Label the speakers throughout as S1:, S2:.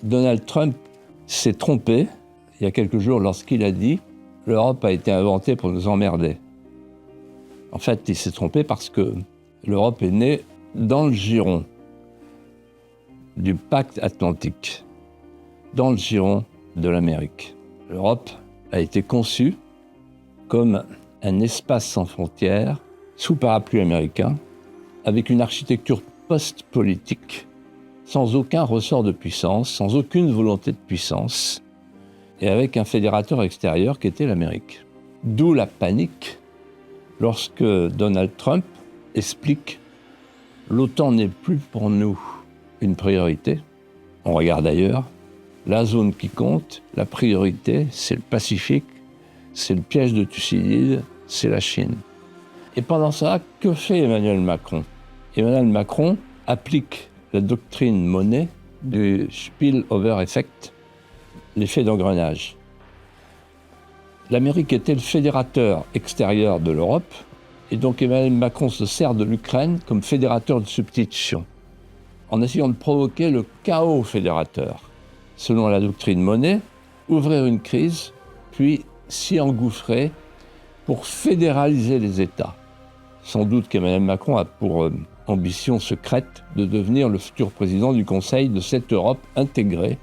S1: Donald Trump s'est trompé il y a quelques jours lorsqu'il a dit « l'Europe a été inventée pour nous emmerder ». En fait, il s'est trompé parce que l'Europe est née dans le giron du pacte atlantique, dans le giron de l'Amérique. L'Europe a été conçue comme un espace sans frontières, sous parapluie américain, avec une architecture post-politique, sans aucun ressort de puissance, sans aucune volonté de puissance, et avec un fédérateur extérieur qui était l'Amérique. D'où la panique lorsque Donald Trump explique « l'OTAN n'est plus pour nous une priorité, on regarde ailleurs, la zone qui compte, la priorité, c'est le Pacifique, c'est le piège de Thucydide, c'est la Chine ». Et pendant ça, que fait Emmanuel Macron ? Emmanuel Macron applique la doctrine Monnet du spillover-effect, l'effet d'engrenage. L'Amérique était le fédérateur extérieur de l'Europe, et donc Emmanuel Macron se sert de l'Ukraine comme fédérateur de substitution, en essayant de provoquer le chaos fédérateur. Selon la doctrine Monnet, ouvrir une crise, puis s'y engouffrer pour fédéraliser les États. Sans doute qu'Emmanuel Macron a pour ambition secrète de devenir le futur président du Conseil de cette Europe intégrée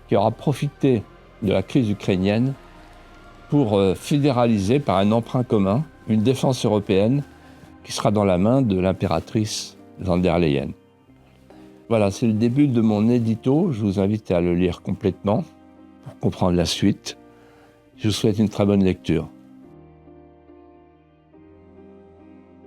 S1: qui aura profité de la crise ukrainienne pour fédéraliser par un emprunt commun une défense européenne qui sera dans la main de l'impératrice von der Leyen. Voilà, c'est le début de mon édito. Je vous invite à le lire complètement pour comprendre la suite. Je vous souhaite une très bonne lecture.